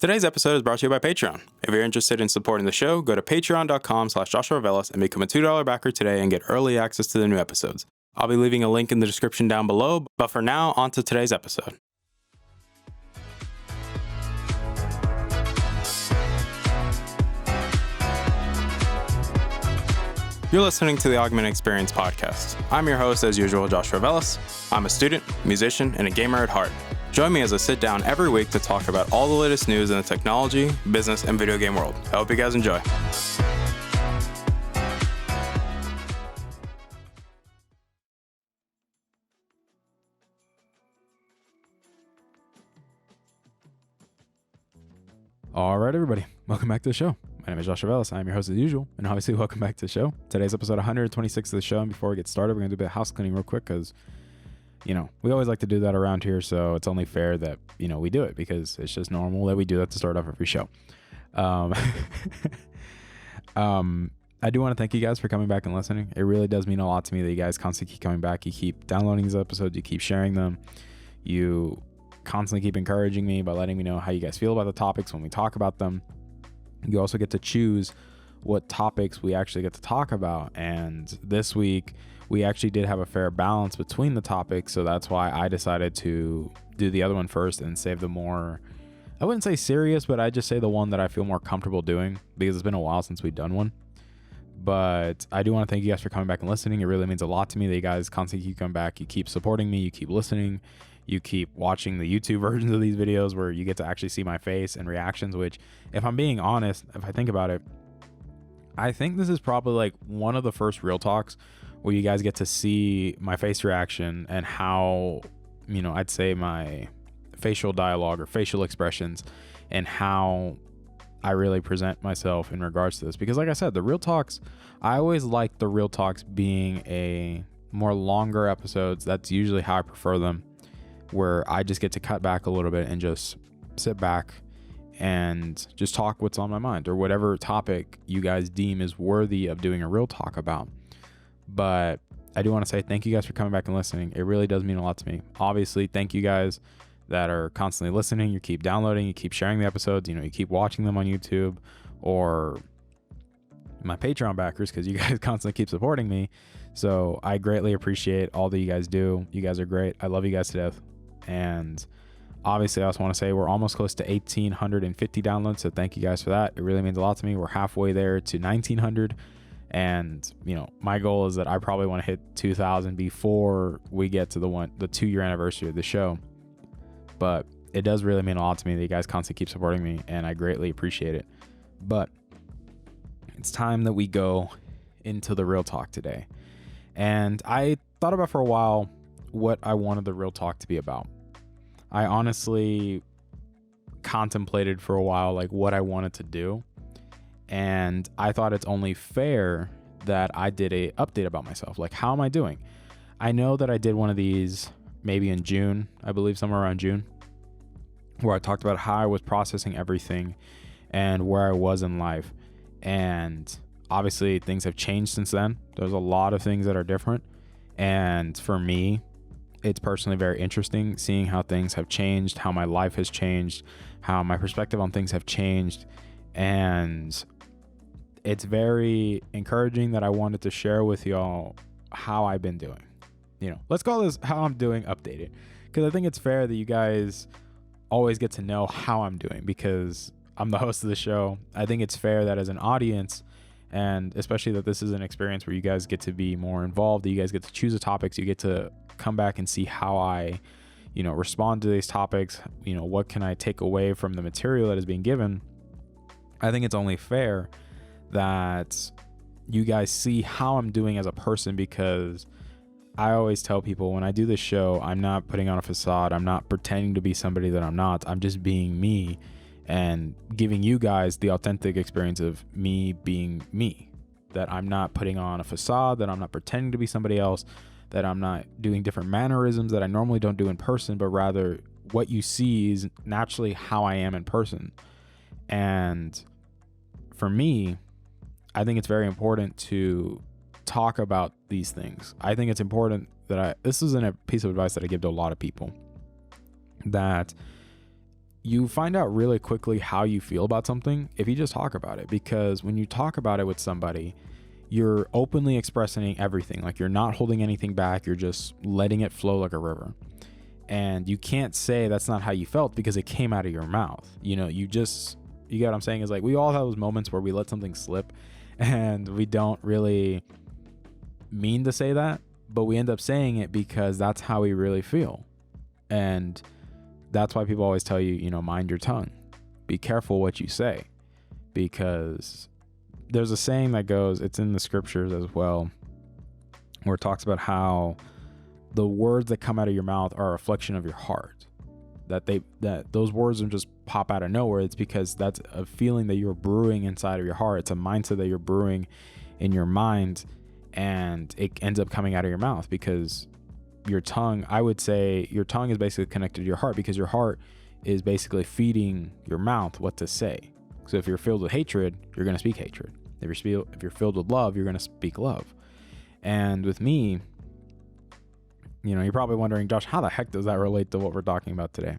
Today's episode is brought to you by Patreon. If you're interested in supporting the show, go to patreon.com/JoshuaVelas and become a $2 backer today and get early access to the new episodes. I'll be leaving a link in the description down below, but for now, on to today's episode. You're listening to the Augmented Experience podcast. I'm your host, as usual, Joshua Velas. I'm a student, musician, and a gamer at heart. Join me as I sit down every week to talk about all the latest news in the technology, business, and video game world. I hope you guys enjoy. All right, everybody. Welcome back to the show. My name is Joshua Velas. I'm your host as usual, and obviously welcome back to the show. Today's episode 126 of the show, and before we get started, we're going to do a bit of house cleaning real quick because, we always like to do that around here, so it's only fair that, we do it because it's just normal that we do that to start off every show. I do want to thank you guys for coming back and listening. It really does mean a lot to me that you guys constantly keep coming back. You keep downloading these episodes. You keep sharing them. You constantly keep encouraging me by letting me know how you guys feel about the topics when we talk about them. You also get to choose what topics we actually get to talk about. And this week, we actually did have a fair balance between the topics. So that's why I decided to do the other one first and save the more, I wouldn't say serious, but I just say the one that I feel more comfortable doing because it's been a while since we've done one. But I do want to thank you guys for coming back and listening. It really means a lot to me that you guys constantly keep coming back. You keep supporting me. You keep listening. You keep watching the YouTube versions of these videos where you get to actually see my face and reactions, which, if I'm being honest, if I think about it, I think this is probably like one of the first real talks where you guys get to see my face reaction and how, I'd say my facial dialogue or facial expressions and how I really present myself in regards to this. Because like I said, the real talks, I always like the real talks being a more longer episodes. That's usually how I prefer them, where I just get to cut back a little bit and just sit back and just talk what's on my mind or whatever topic you guys deem is worthy of doing a real talk about. But I do want to say thank you guys for coming back and listening. It really does mean a lot to me. Obviously, thank you guys that are constantly listening. You keep downloading, you keep sharing the episodes, you keep watching them on YouTube, or my Patreon backers, because you guys constantly keep supporting me. So I greatly appreciate all that you guys do. You guys are great. I love you guys to death. And obviously, I also want to say we're almost close to 1,850 downloads. So thank you guys for that. It really means a lot to me. We're halfway there to 1,900. And, my goal is that I probably want to hit 2,000 before we get to the 2-year anniversary of the show. But it does really mean a lot to me that you guys constantly keep supporting me, and I greatly appreciate it. But it's time that we go into the real talk today. And I thought about for a while what I wanted the real talk to be about. I honestly contemplated for a while like what I wanted to do, and I thought it's only fair that I did a update about myself. Like, how am I doing? I know that I did one of these maybe in June, I believe somewhere around June, where I talked about how I was processing everything and where I was in life. And obviously things have changed since then. There's a lot of things that are different. And for me, it's personally very interesting seeing how things have changed, how my life has changed, how my perspective on things have changed. And it's very encouraging that I wanted to share with y'all how I've been doing. Let's call this how I'm doing updated, because I think it's fair that you guys always get to know how I'm doing because I'm the host of the show. I think it's fair that as an audience, and especially that this is an experience where you guys get to be more involved, that you guys get to choose the topics, you get to come back and see how I, respond to these topics, what can I take away from the material that is being given. I think it's only fair that you guys see how I'm doing as a person, because I always tell people when I do this show, I'm not putting on a facade. I'm not pretending to be somebody that I'm not. I'm just being me and giving you guys the authentic experience of me being me, that I'm not putting on a facade, that I'm not pretending to be somebody else, that I'm not doing different mannerisms that I normally don't do in person, but rather what you see is naturally how I am in person. And for me, I think it's very important to talk about these things. I think it's important that this isn't a piece of advice that I give to a lot of people, that you find out really quickly how you feel about something if you just talk about it. Because when you talk about it with somebody, you're openly expressing everything. Like, you're not holding anything back. You're just letting it flow like a river. And you can't say that's not how you felt because it came out of your mouth. You know, you get what I'm saying? Is like, we all have those moments where we let something slip and we don't really mean to say that, but we end up saying it because that's how we really feel. And that's why people always tell you, you know, mind your tongue. Be careful what you say, because there's a saying that goes, it's in the scriptures as well, where it talks about how the words that come out of your mouth are a reflection of your heart. That those words don't just pop out of nowhere. It's because that's a feeling that you're brewing inside of your heart. It's a mindset that you're brewing in your mind, and it ends up coming out of your mouth. Because your tongue, I would say your tongue is basically connected to your heart, because your heart is basically feeding your mouth what to say. So if you're filled with hatred, you're going to speak hatred. If you're filled with love, you're going to speak love. And with me, you know, you're probably wondering, Josh, how the heck does that relate to what we're talking about today?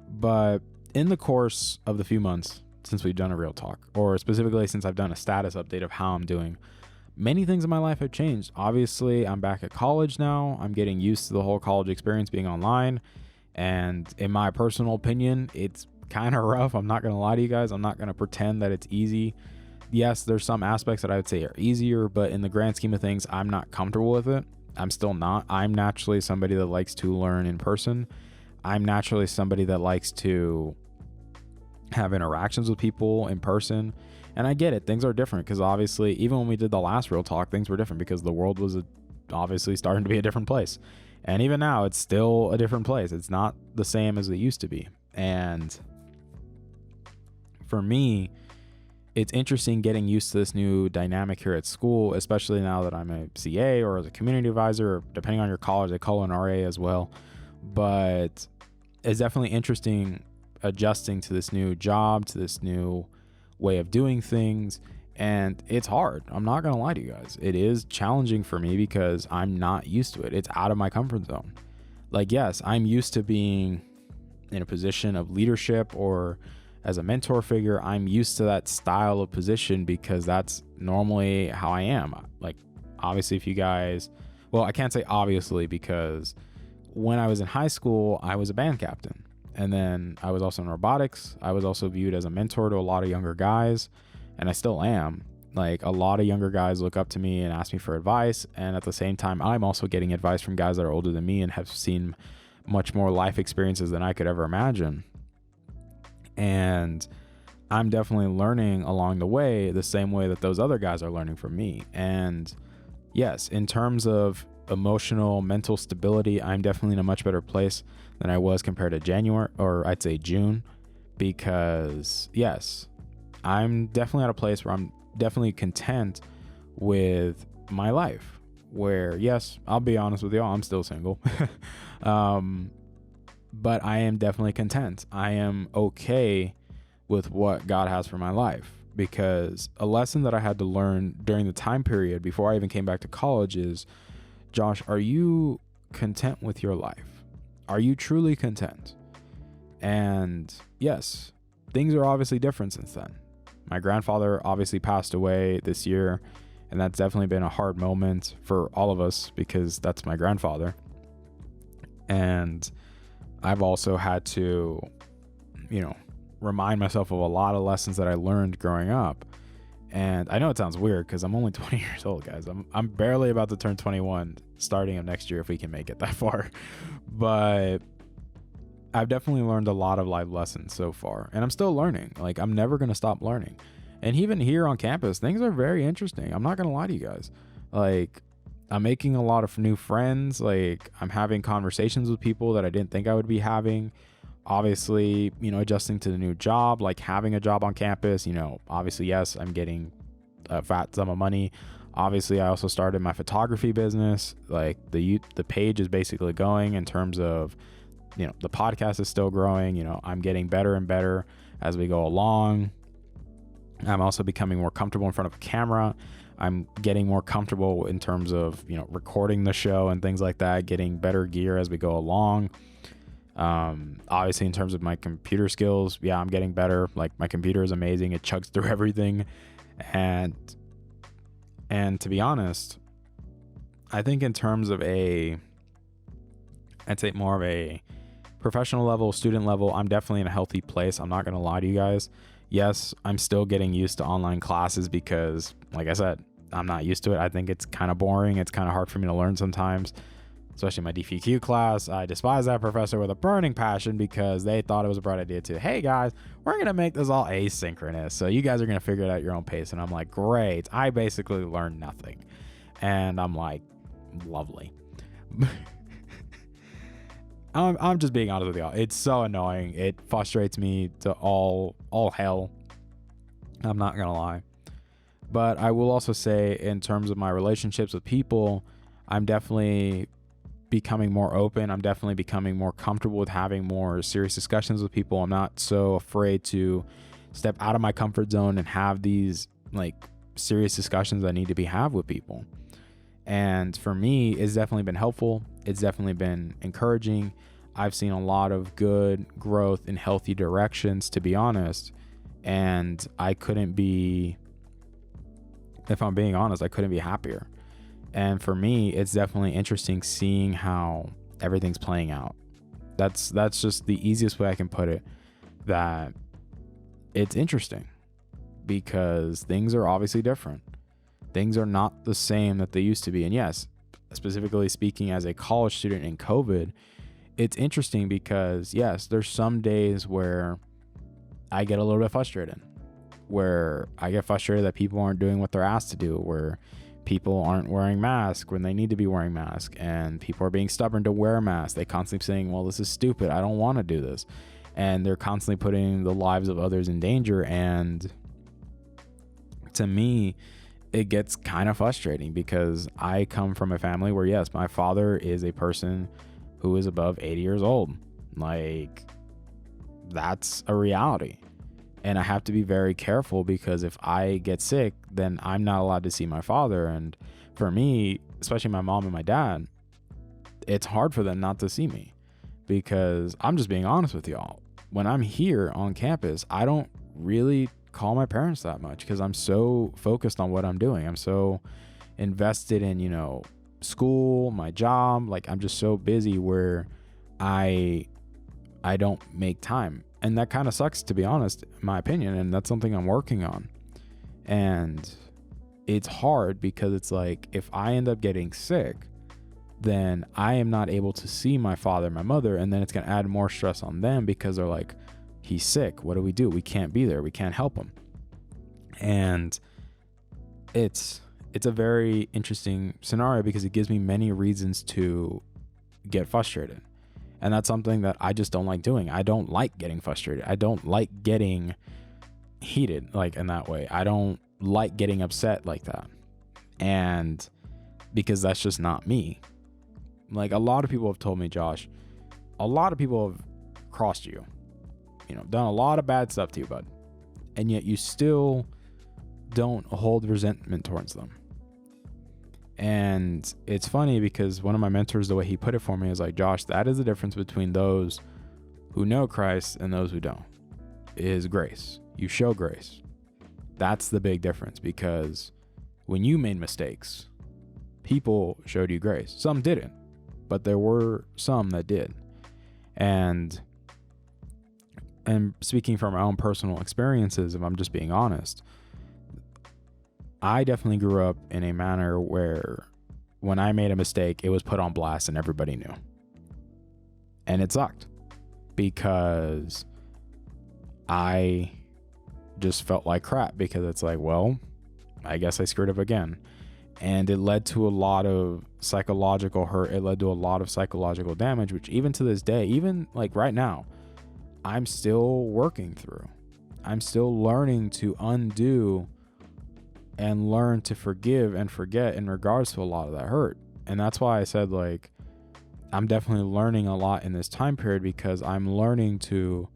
But in the course of the few months since we've done a real talk, or specifically since I've done a status update of how I'm doing, many things in my life have changed. Obviously, I'm back at college now. I'm getting used to the whole college experience being online. And in my personal opinion, it's kind of rough. I'm not going to lie to you guys. I'm not going to pretend that it's easy. Yes, there's some aspects that I would say are easier, but in the grand scheme of things, I'm not comfortable with it. I'm still not. I'm naturally somebody that likes to learn in person. I'm naturally somebody that likes to have interactions with people in person. And I get it. Things are different, because obviously, even when we did the last real talk, things were different because the world was obviously starting to be a different place. And even now, it's still a different place. It's not the same as it used to be. And for me, it's interesting getting used to this new dynamic here at school, especially now that I'm a CA or as a community advisor, or depending on your college, they call it an RA as well. But it's definitely interesting adjusting to this new job, to this new way of doing things. And it's hard. I'm not going to lie to you guys. It is challenging for me because I'm not used to it. It's out of my comfort zone. Like, yes, I'm used to being in a position of leadership or as a mentor figure. I'm used to that style of position because that's normally how I am. Like, obviously, if you guys, well, I can't say obviously, because when I was in high school, I was a band captain. And then I was also in robotics. I was also viewed as a mentor to a lot of younger guys, and I still am. Like, a lot of younger guys look up to me and ask me for advice. And at the same time, I'm also getting advice from guys that are older than me and have seen much more life experiences than I could ever imagine. And I'm definitely learning along the way, the same way that those other guys are learning from me. And yes, in terms of emotional, mental stability, I'm definitely in a much better place than I was compared to January, or I'd say June, because yes, I'm definitely at a place where I'm definitely content with my life, where, yes, I'll be honest with y'all, I'm still single. But I am definitely content. I am okay with what God has for my life, because a lesson that I had to learn during the time period before I even came back to college is, Josh, are you content with your life? Are you truly content? And yes, things are obviously different since then. My grandfather obviously passed away this year, and that's definitely been a hard moment for all of us because that's my grandfather. And I've also had to, you know, remind myself of a lot of lessons that I learned growing up. And I know it sounds weird because I'm only 20 years old, guys. I'm barely about to turn 21 starting of next year if we can make it that far. But I've definitely learned a lot of life lessons so far, and I'm still learning. Like, I'm never going to stop learning. And even here on campus, things are very interesting. I'm not going to lie to you guys. Like, I'm making a lot of new friends. Like, I'm having conversations with people that I didn't think I would be having. Obviously, you know, adjusting to the new job, like having a job on campus, you know, obviously, yes, I'm getting a fat sum of money. Obviously, I also started my photography business. Like, the page is basically going in terms of, you know, the podcast is still growing. You know, I'm getting better and better as we go along. I'm also becoming more comfortable in front of a camera. I'm getting more comfortable in terms of, you know, recording the show and things like that, getting better gear as we go along. Obviously in terms of my computer skills, yeah, I'm getting better. Like my computer is amazing. It chugs through everything. And to be honest, I think in terms of I'd say more of a professional level, student level, I'm definitely in a healthy place. I'm not going to lie to you guys. Yes, I'm still getting used to online classes because, like I said, I'm not used to it. I think it's kind of boring. It's kind of hard for me to learn sometimes, especially my DPQ class. I despise that professor with a burning passion because they thought it was a bright idea too. Hey guys, we're going to make this all asynchronous, so you guys are going to figure it out at your own pace. And I'm like, great. I basically learned nothing. And I'm like, lovely. I'm just being honest with y'all. It's so annoying. It frustrates me to all hell. I'm not going to lie. But I will also say in terms of my relationships with people, I'm definitely becoming more open. I'm definitely becoming more comfortable with having more serious discussions with people. I'm not so afraid to step out of my comfort zone and have these like serious discussions that need to be had with people. And for me, it's definitely been helpful. It's definitely been encouraging. I've seen a lot of good growth in healthy directions, to be honest. And I couldn't be, if I'm being honest, I couldn't be happier. And for me, it's definitely interesting seeing how everything's playing out. That's just the easiest way I can put it, that it's interesting because things are obviously different. Things are not the same that they used to be. And yes, specifically speaking as a college student in COVID, it's interesting because yes, there's some days where I get a little bit frustrated, where I get frustrated that people aren't doing what they're asked to do, where people aren't wearing masks when they need to be wearing masks, and people are being stubborn to wear masks. They constantly saying, well, this is stupid. I don't want to do this. And they're constantly putting the lives of others in danger. And to me, it gets kind of frustrating because I come from a family where, yes, my father is a person who is above 80 years old. Like, that's a reality. And I have to be very careful because if I get sick, then I'm not allowed to see my father. And for me, especially my mom and my dad, it's hard for them not to see me because I'm just being honest with y'all. When I'm here on campus, I don't really call my parents that much because I'm so focused on what I'm doing. I'm so invested in, school, my job. Like, I'm just so busy where I don't make time. And that kind of sucks, to be honest, in my opinion. And that's something I'm working on. And it's hard because it's like, if I end up getting sick, then I am not able to see my father and my mother. And then it's going to add more stress on them because they're like, he's sick. What do? We can't be there. We can't help him. And it's a very interesting scenario because it gives me many reasons to get frustrated. And that's something that I just don't like doing. I don't like getting frustrated. I don't like getting heated like in that way. I don't like getting upset like that. And because that's just not me. Like, a lot of people have told me, Josh, a lot of people have crossed you, done a lot of bad stuff to you, bud. And yet you still don't hold resentment towards them. And it's funny because one of my mentors, the way he put it for me is like, Josh, that is the difference between those who know Christ and those who don't, is grace. You show grace. That's the big difference, because when you made mistakes, people showed you grace. Some didn't, but there were some that did. And speaking from my own personal experiences, if I'm just being honest, I definitely grew up in a manner where when I made a mistake, it was put on blast and everybody knew. And it sucked because I just felt like crap, because it's like, well, I guess I screwed up again. And it led to a lot of psychological hurt. It led to a lot of psychological damage, which even to this day, even like right now, I'm still working through. I'm still learning to undo and learn to forgive and forget in regards to a lot of that hurt. And that's why I said, like, I'm definitely learning a lot in this time period, because I'm learning to,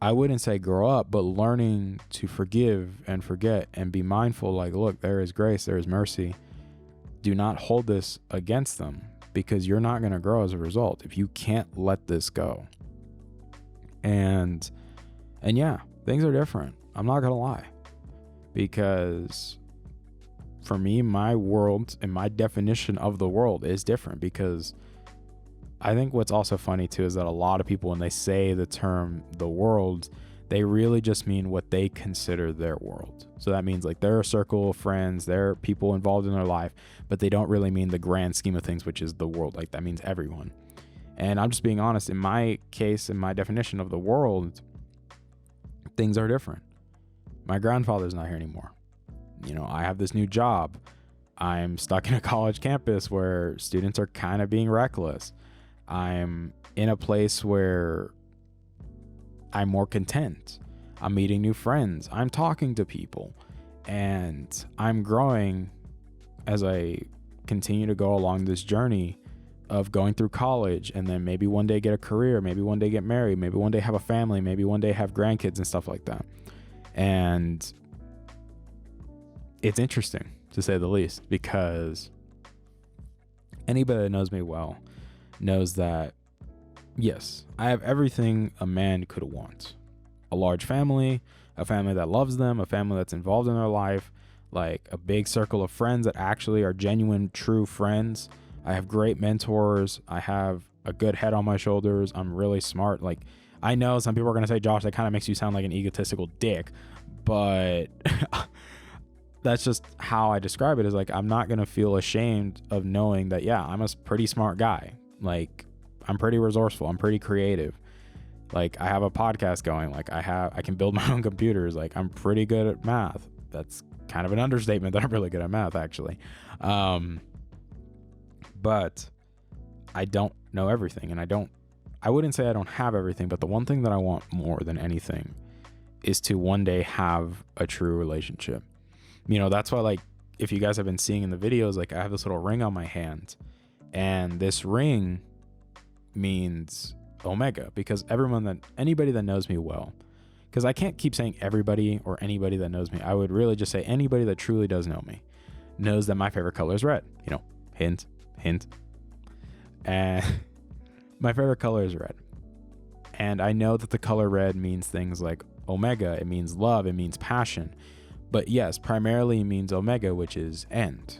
I wouldn't say grow up, but learning to forgive and forget and be mindful. Like, look, there is grace, there is mercy. Do not hold this against them, because you're not going to grow as a result if you can't let this go. And yeah, things are different. I'm not going to lie, because for me, my world and my definition of the world is different. Because I think what's also funny too is that a lot of people, when they say the term the world, they really just mean what they consider their world. So that means like their circle of friends, their people involved in their life, but they don't really mean the grand scheme of things, which is the world. Like that means everyone. And I'm just being honest, in my case, in my definition of the world, things are different. My grandfather's not here anymore. You know, I have this new job. I'm stuck in a college campus where students are kind of being reckless. I'm in a place where I'm more content. I'm meeting new friends. I'm talking to people, and I'm growing as I continue to go along this journey of going through college, and then maybe one day get a career, maybe one day get married, maybe one day have a family, maybe one day have grandkids and stuff like that. And it's interesting, to say the least, because anybody that knows me well knows that, yes, I have everything a man could want. A large family, a family that loves them, a family that's involved in their life, like a big circle of friends that actually are genuine, true friends. I have great mentors. I have a good head on my shoulders. I'm really smart. Like, I know some people are going to say, Josh, that kind of makes you sound like an egotistical dick, but that's just how I describe it. Is like, I'm not going to feel ashamed of knowing that, yeah, I'm a pretty smart guy. Like, I'm pretty resourceful. I'm pretty creative. Like, I have a podcast going. Like, I can build my own computers. Like, I'm pretty good at math. That's kind of an understatement that I'm really good at math, actually. But I don't know everything, and I wouldn't say I don't have everything, but the one thing that I want more than anything is to one day have a true relationship. You know, that's why, like, if you guys have been seeing in the videos, like, I have this little ring on my hand, and this ring means Omega, because anybody that knows me well, because I can't keep saying everybody or anybody that knows me. I would really just say anybody that truly does know me knows that my favorite color is red. You know, hint. And my favorite color is red. And I know that the color red means things like Omega. It means love. It means passion. But yes, primarily it means Omega, which is end.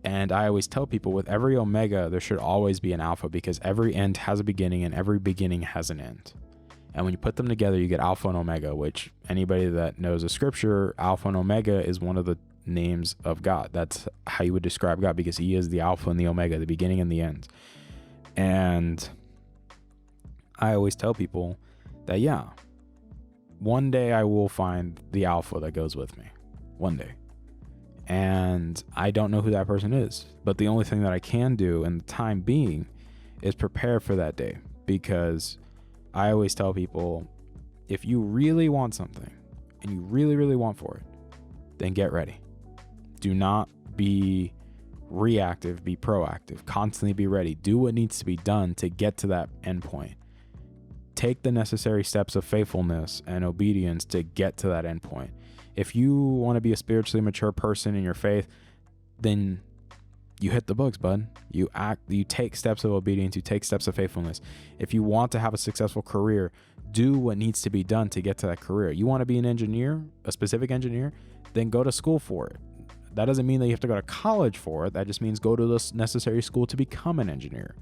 And I always tell people, with every Omega, there should always be an Alpha, because every end has a beginning and every beginning has an end. And when you put them together, you get Alpha and Omega, which anybody that knows the scripture, Alpha and Omega is one of the names of God. That's how you would describe God, because he is the Alpha and the Omega, the beginning and the end. And I always tell people that, yeah, one day I will find the Alpha that goes with me. One day. And I don't know who that person is, but the only thing that I can do in the time being is prepare for that day. Because I always tell people, if you really want something and you really, really want for it, then get ready. Do not be reactive, be proactive, constantly be ready. Do what needs to be done to get to that endpoint. Take the necessary steps of faithfulness and obedience to get to that endpoint. If you want to be a spiritually mature person in your faith, then you hit the books, bud. You take steps of obedience, you take steps of faithfulness. If you want to have a successful career, do what needs to be done to get to that career. You want to be an engineer, a specific engineer, then go to school for it. That doesn't mean that you have to go to college for it. That just means go to the necessary school to become an engineer.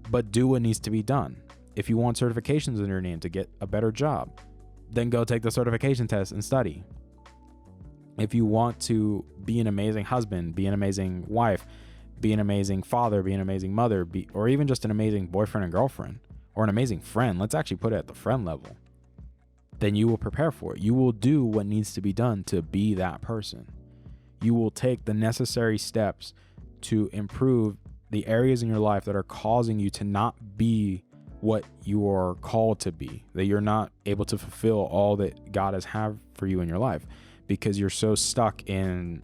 But do what needs to be done. If you want certifications in your name to get a better job, then go take the certification test and study. If you want to be an amazing husband, be an amazing wife, be an amazing father, be an amazing mother, or even just an amazing boyfriend and girlfriend, or an amazing friend, let's actually put it at the friend level, then you will prepare for it. You will do what needs to be done to be that person. You will take the necessary steps to improve the areas in your life that are causing you to not be what you are called to be, that you're not able to fulfill all that God has had for you in your life, because you're so stuck in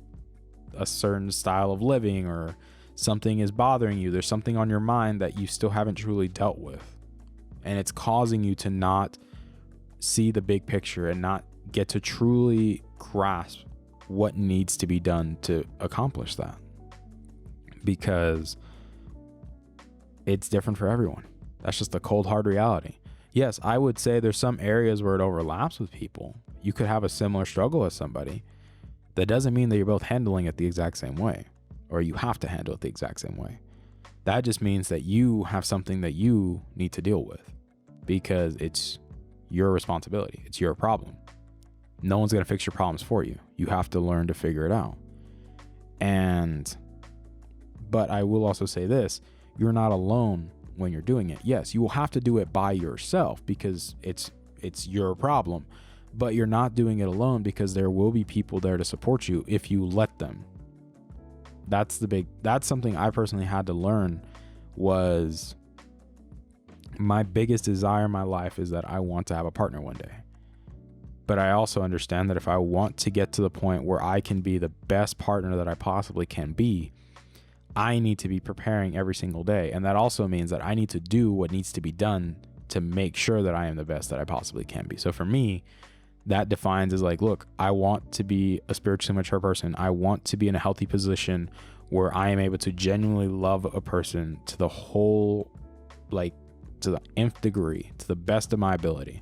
a certain style of living, or something is bothering you. There's something on your mind that you still haven't truly dealt with, and it's causing you to not see the big picture and not get to truly grasp what needs to be done to accomplish that. Because it's different for everyone. That's just the cold, hard reality. Yes, I would say there's some areas where it overlaps with people. You could have a similar struggle as somebody. That doesn't mean that you're both handling it the exact same way, or you have to handle it the exact same way. That just means that you have something that you need to deal with because it's your responsibility. It's your problem. No one's going to fix your problems for you. You have to learn to figure it out. But I will also say this, you're not alone when you're doing it. Yes, you will have to do it by yourself because it's your problem, but you're not doing it alone because there will be people there to support you if you let them. That's something I personally had to learn. Was my biggest desire in my life is that I want to have a partner one day. But I also understand that if I want to get to the point where I can be the best partner that I possibly can be, I need to be preparing every single day. And that also means that I need to do what needs to be done to make sure that I am the best that I possibly can be. So for me, that defines as like, look, I want to be a spiritually mature person. I want to be in a healthy position where I am able to genuinely love a person to the whole, like to the nth degree, to the best of my ability.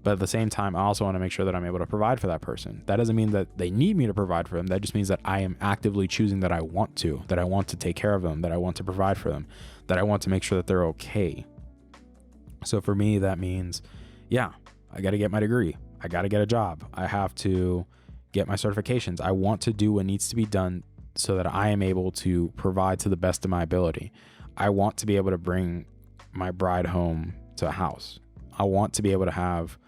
But at the same time, I also want to make sure that I'm able to provide for that person. That doesn't mean that they need me to provide for them. That just means that I am actively choosing that I want to take care of them, that I want to provide for them, that I want to make sure that they're okay. So for me, that means, yeah, I got to get my degree. I got to get a job. I have to get my certifications. I want to do what needs to be done so that I am able to provide to the best of my ability. I want to be able to bring my bride home to a house. I want to be able to have,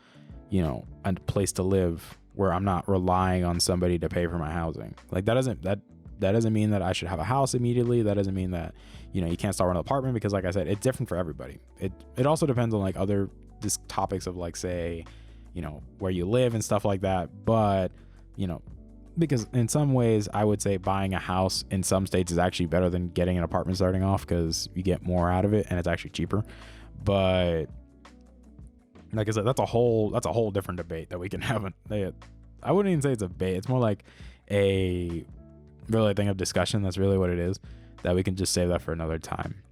a place to live where I'm not relying on somebody to pay for my housing. Like that doesn't mean that I should have a house immediately. That doesn't mean that, you can't start an apartment because like I said, it's different for everybody. It also depends on like other topics of like, say, where you live and stuff like that. But, because in some ways I would say buying a house in some states is actually better than getting an apartment starting off because you get more out of it and it's actually cheaper. But like I said, that's a whole different debate that we can have. I wouldn't even say it's a debate. It's more like a really thing of discussion. That's really what it is, that we can just save that for another time.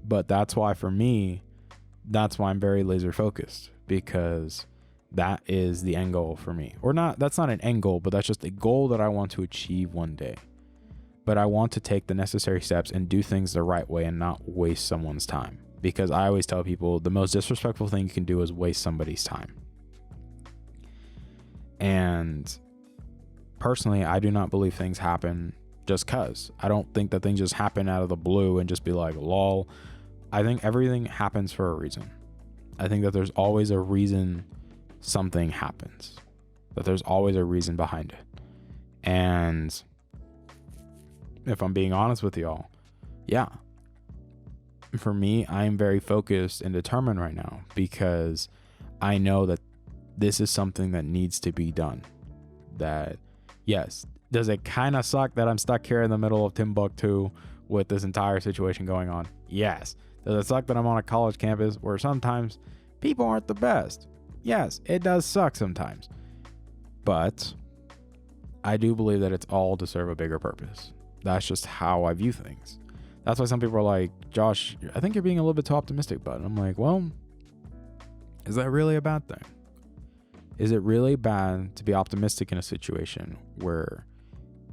But that's why for me, that's why I'm very laser focused, because that is the end goal for me. Or not, that's not an end goal, but that's just a goal that I want to achieve one day. But I want to take the necessary steps and do things the right way and not waste someone's time. Because I always tell people the most disrespectful thing you can do is waste somebody's time. And personally, I do not believe things happen just cause. I don't think that things just happen out of the blue and just be like, lol. I think everything happens for a reason. I think that there's always a reason something happens. That there's always a reason behind it. And if I'm being honest with y'all, yeah. For me, I'm very focused and determined right now because I know that this is something that needs to be done. That, yes, does it kind of suck that I'm stuck here in the middle of Timbuktu with this entire situation going on? Yes. Does it suck that I'm on a college campus where sometimes people aren't the best? Yes, it does suck sometimes. But I do believe that it's all to serve a bigger purpose. That's just how I view things. That's why some people are like, Josh, I think you're being a little bit too optimistic, bud. And I'm like, well, is that really a bad thing? Is it really bad to be optimistic in a situation where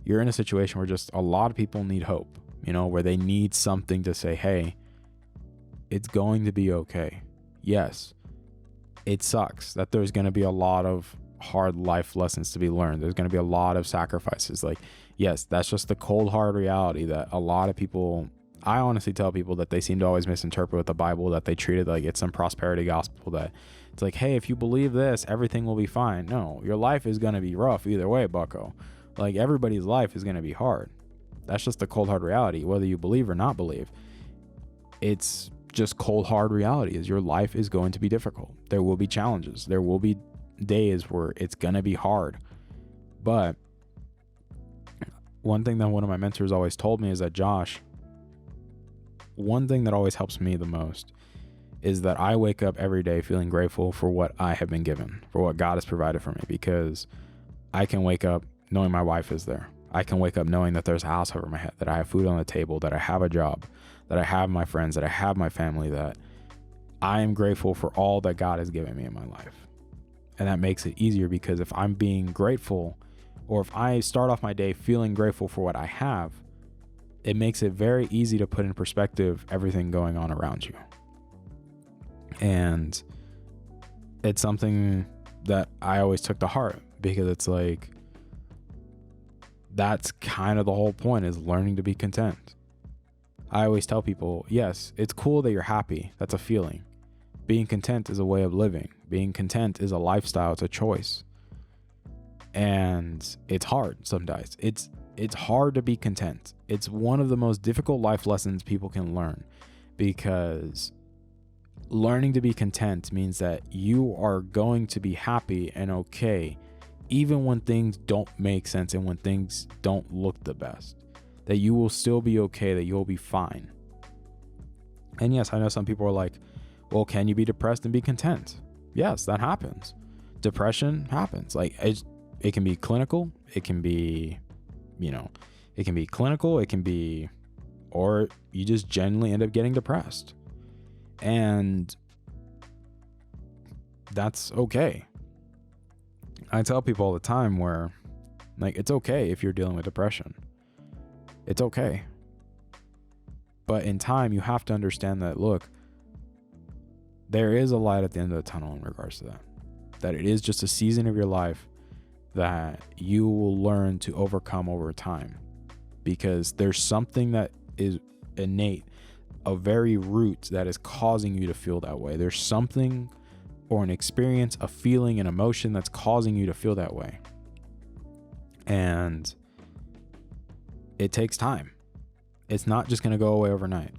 you're in a situation where just a lot of people need hope, where they need something to say, hey, it's going to be okay. Yes, it sucks that there's going to be a lot of hard life lessons to be learned. There's going to be a lot of sacrifices. Like, yes, that's just the cold, hard reality that a lot of people, I honestly tell people that they seem to always misinterpret with the Bible, that they treat it like it's some prosperity gospel, that it's like, hey, if you believe this, everything will be fine. No, your life is going to be rough either way, bucko. Like, everybody's life is going to be hard. That's just the cold, hard reality, whether you believe or not believe. It's just cold, hard reality is your life is going to be difficult. There will be challenges. There will be days where it's going to be hard. But one thing that one of my mentors always told me is that, Josh, one thing that always helps me the most is that I wake up every day feeling grateful for what I have been given, for what God has provided for me, because I can wake up knowing my wife is there. I can wake up knowing that there's a house over my head, that I have food on the table, that I have a job, that I have my friends, that I have my family, that I am grateful for all that God has given me in my life. And that makes it easier, because if I'm being grateful, or if I start off my day feeling grateful for what I have, it makes it very easy to put in perspective everything going on around you. And it's something that I always took to heart, because it's like, that's kind of the whole point, is learning to be content. I always tell people, yes, it's cool that you're happy. That's a feeling. Being content is a way of living. Being content is a lifestyle. It's a choice. And it's hard sometimes. It's hard to be content. It's one of the most difficult life lessons people can learn, because learning to be content means that you are going to be happy and okay even when things don't make sense and when things don't look the best. That you will still be okay, that you'll be fine. And yes, I know some people are like, well, can you be depressed and be content? Yes, that happens. Depression happens. Like, it can be clinical, it can be, it can be clinical, it can be, or you just genuinely end up getting depressed. And that's okay. I tell people all the time where, like, it's okay if you're dealing with depression. It's okay. But in time, you have to understand that, look, there is a light at the end of the tunnel in regards to that. That it is just a season of your life that you will learn to overcome over time. Because there's something that is innate, a very root that is causing you to feel that way. There's something or an experience, a feeling, an emotion that's causing you to feel that way. And it takes time. It's not just going to go away overnight.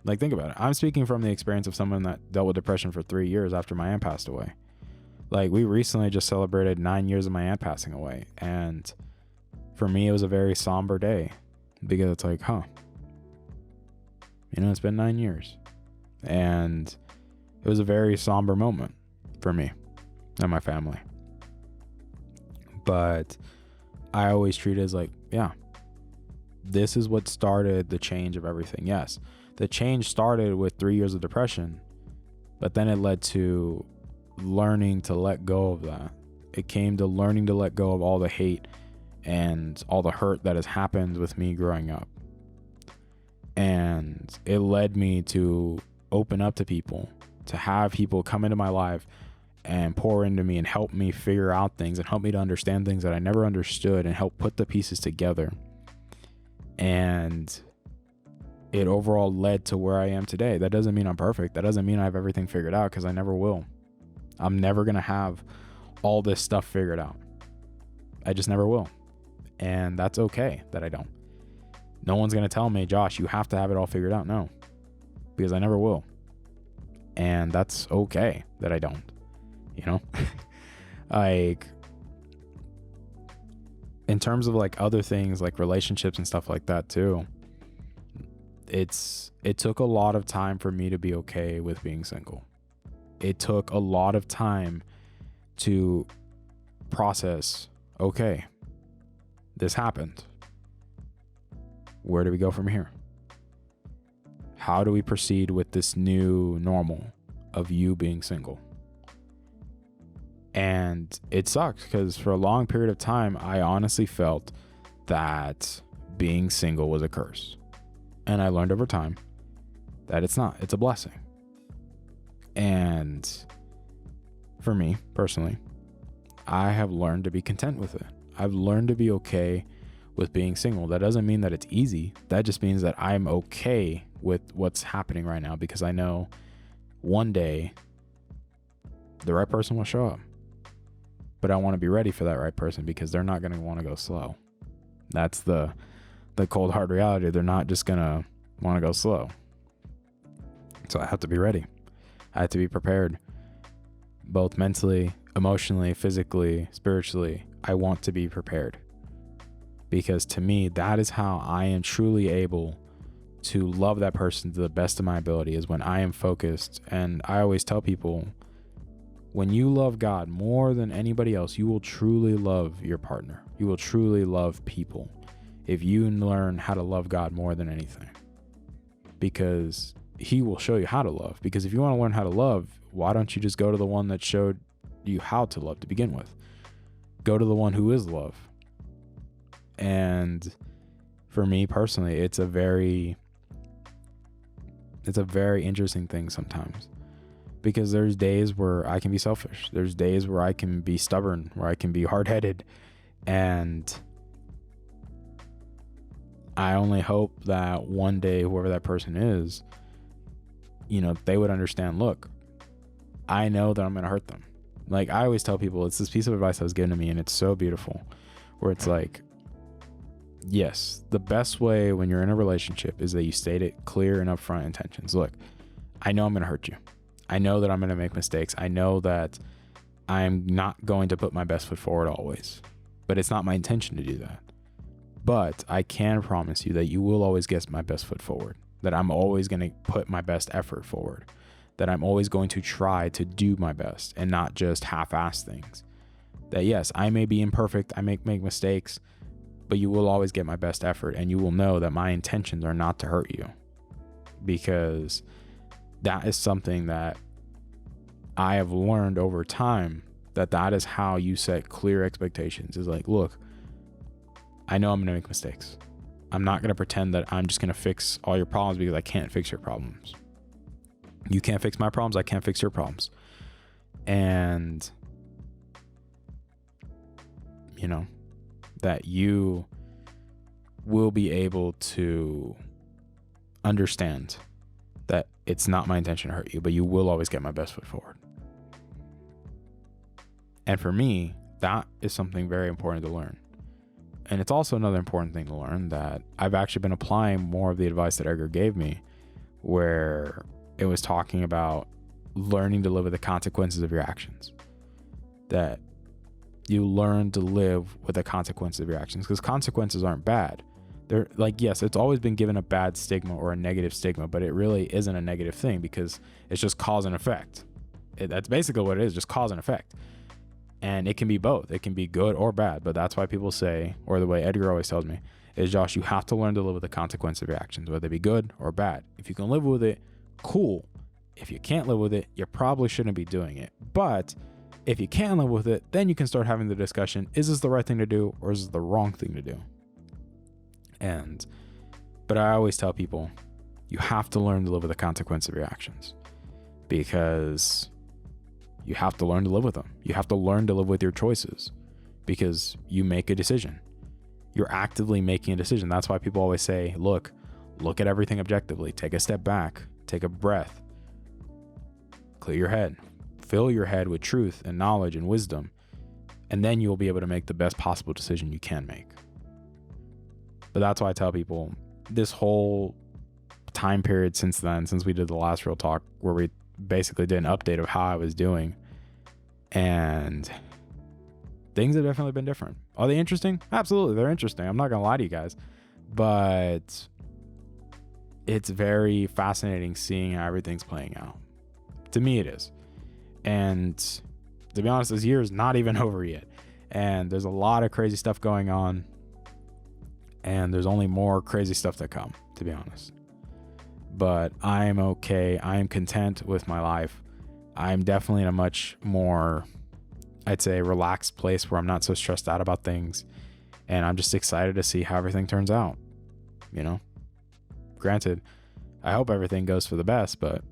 Like, think about it. I'm speaking from the experience of someone that dealt with depression for 3 years after my aunt passed away. Like, we recently just celebrated 9 years of my aunt passing away. And for me, it was a very somber day, because it's like, it's been 9 years. And it was a very somber moment for me and my family. But I always treat it as like, this is what started the change of everything. Yes, the change started with 3 years of depression, but then it led to learning to let go of that. It came to learning to let go of all the hate and all the hurt that has happened with me growing up. And it led me to open up to people, to have people come into my life and pour into me and help me figure out things and help me to understand things that I never understood and help put the pieces together. And it overall led to where I am today. That doesn't mean I'm perfect. That doesn't mean I have everything figured out, because I never will. I'm never going to have all this stuff figured out. I just never will. And that's okay that I don't. No one's going to tell me, Josh, you have to have it all figured out. No, because I never will. And that's okay that I don't, like, in terms of like other things like relationships and stuff like that too, it took a lot of time for me to be okay with being single. It took a lot of time to process, okay, this happened. Where do we go from here? How do we proceed with this new normal of you being single? And it sucks, because for a long period of time, I honestly felt that being single was a curse. And I learned over time that it's not. It's a blessing. And for me, personally, I have learned to be content with it. I've learned to be okay with being single. That doesn't mean that it's easy. That just means that I'm okay with what's happening right now, because I know one day the right person will show up. But I want to be ready for that right person, because they're not going to want to go slow. That's the cold hard reality. They're not just going to want to go slow. So I have to be ready. I have to be prepared, both mentally, emotionally, physically, spiritually. I want to be prepared, because to me, that is how I am truly able to love that person to the best of my ability, is when I am focused. And I always tell people, when you love God more than anybody else, you will truly love your partner. You will truly love people if you learn how to love God more than anything. because he will show you how to love. Because if you want to learn how to love, why don't you just go to the one that showed you how to love to begin with? Go to the one who is love. And for me personally, it's a very interesting thing sometimes, because there's days where I can be selfish. There's days where I can be stubborn, where I can be hard-headed. And I only hope that one day, whoever that person is, they would understand, look, I know that I'm going to hurt them. Like I always tell people, it's this piece of advice that was given to me, and it's so beautiful, where it's like, yes, the best way when you're in a relationship is that you state it clear and upfront intentions. Look, I know I'm going to hurt you. I know that I'm going to make mistakes. I know that I'm not going to put my best foot forward always, but it's not my intention to do that. But I can promise you that you will always get my best foot forward, that I'm always going to put my best effort forward, that I'm always going to try to do my best and not just half-ass things. That yes, I may be imperfect, I may make mistakes, but you will always get my best effort, and you will know that my intentions are not to hurt you, because that is something that I have learned over time, that is how you set clear expectations. Is like, look, I know I'm going to make mistakes. I'm not going to pretend that I'm just going to fix all your problems, because I can't fix your problems. You can't fix my problems. I can't fix your problems. And, that you will be able to understand that it's not my intention to hurt you, but you will always get my best foot forward. And for me, that is something very important to learn. And it's also another important thing to learn, that I've actually been applying more of the advice that Edgar gave me, where it was talking about learning to live with the consequences of your actions. That you learn to live with the consequences of your actions, because consequences aren't bad. They're like, yes, it's always been given a bad stigma or a negative stigma, but it really isn't a negative thing, because it's just cause and effect. That's basically what it is, just cause and effect. And it can be both. It can be good or bad, but that's why people say, or the way Edgar always tells me, is, Josh, you have to learn to live with the consequence of your actions, whether they be good or bad. If you can live with it, cool. If you can't live with it, you probably shouldn't be doing it. But if you can live with it, then you can start having the discussion, is this the right thing to do, or is this the wrong thing to do? But I always tell people, you have to learn to live with the consequence of your actions, because you have to learn to live with them. You have to learn to live with your choices, because you make a decision. You're actively making a decision. That's why people always say, look at everything objectively. Take a step back, take a breath, clear your head, fill your head with truth and knowledge and wisdom, and then you'll be able to make the best possible decision you can make. But that's why I tell people, this whole time period since then, since we did the last Real Talk, where we basically did an update of how I was doing, and things have definitely been different. Are they interesting? Absolutely, they're interesting. I'm not gonna lie to you guys, but it's very fascinating seeing how everything's playing out. To me, it is. And to be honest, this year is not even over yet, and there's a lot of crazy stuff going on, and there's only more crazy stuff to come, to be honest. But I am okay. I am content with my life. I'm definitely in a much more, I'd say, relaxed place, where I'm not so stressed out about things, and I'm just excited to see how everything turns out. Granted, I hope everything goes for the best, but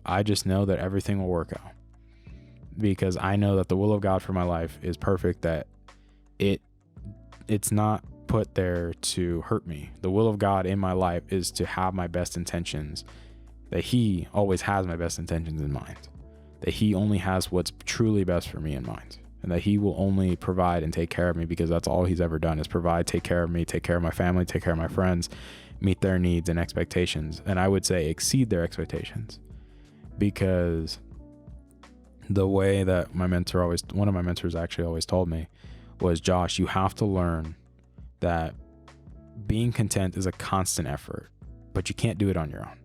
I just know that everything will work out, because I know that the will of God for my life is perfect, that it's not put there to hurt me. The will of God in my life is to have my best intentions, that He always has my best intentions in mind, that He only has what's truly best for me in mind, and that He will only provide and take care of me, because that's all He's ever done, is provide, take care of me, take care of my family, take care of my friends, meet their needs and expectations, and I would say exceed their expectations. Because the way that one of my mentors actually always told me was, Josh, you have to learn that being content is a constant effort, but you can't do it on your own.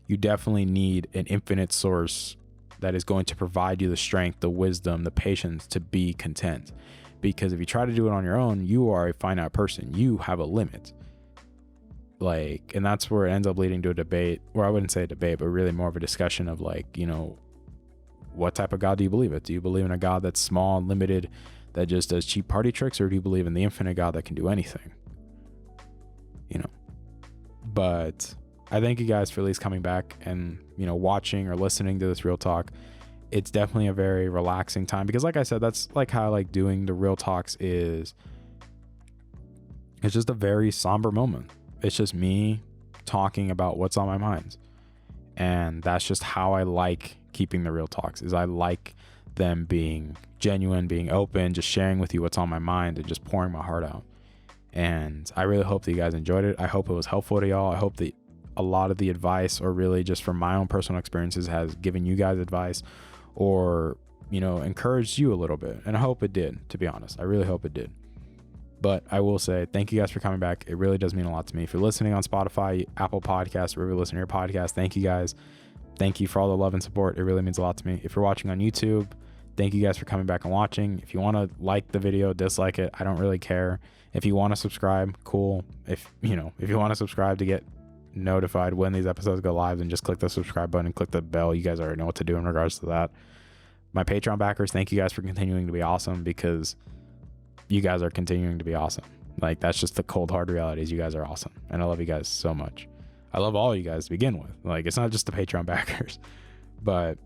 You definitely need an infinite source that is going to provide you the strength, the wisdom, the patience to be content. Because if you try to do it on your own, you are a finite person. You have a limit. Like, and that's where it ends up leading to a debate, or I wouldn't say a debate, but really more of a discussion of like, you know, what type of God do you believe in? Do you believe in a God that's small and limited, that just does cheap party tricks, or do you believe in the infinite God that can do anything? You know, but I thank you guys for at least coming back and, you know, watching or listening to this real talk. It's definitely a very relaxing time because, like I said, that's like how I like doing the real talks is. It's just a very somber moment. It's just me talking about what's on my mind. And that's just how I like keeping the real talks, is I like them being genuine, being open, just sharing with you what's on my mind and just pouring my heart out. And I really hope that you guys enjoyed it. I hope it was helpful to y'all. I hope that a lot of the advice, or really just from my own personal experiences, has given you guys advice or, you know, encouraged you a little bit. And I hope it did, to be honest. I really hope it did. But I will say thank you guys for coming back. It really does mean a lot to me. If you're listening on Spotify, Apple Podcasts, wherever you listen to your podcast, thank you guys. Thank you for all the love and support. It really means a lot to me. If you're watching on YouTube, thank you guys for coming back and watching. If you want to like the video, dislike it, I don't really care. If you want to subscribe, cool. If you want to subscribe to get notified when these episodes go live, then just click the subscribe button and click the bell. You guys already know what to do in regards to that. My Patreon backers, thank you guys for continuing to be awesome, because you guys are continuing to be awesome. Like, that's just the cold hard reality, is you guys are awesome. And I love you guys so much. I love all you guys to begin with. Like, it's not just the Patreon backers, but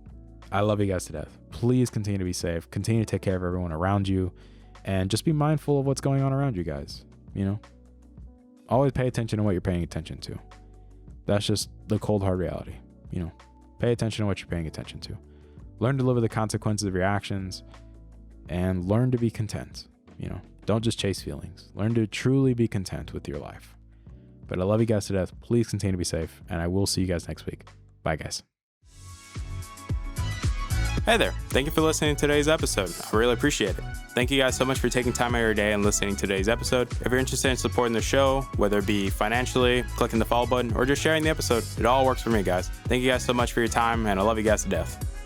I love you guys to death. Please continue to be safe. Continue to take care of everyone around you, and just be mindful of what's going on around you guys. You know, always pay attention to what you're paying attention to. That's just the cold hard reality. You know, pay attention to what you're paying attention to. Learn to live with the consequences of your actions, and learn to be content. You know, don't just chase feelings. Learn to truly be content with your life. But I love you guys to death. Please continue to be safe, and I will see you guys next week. Bye, guys. Hey there. Thank you for listening to today's episode. I really appreciate it. Thank you guys so much for taking time out of your day and listening to today's episode. If you're interested in supporting the show, whether it be financially, clicking the follow button, or just sharing the episode, it all works for me, guys. Thank you guys so much for your time, and I love you guys to death.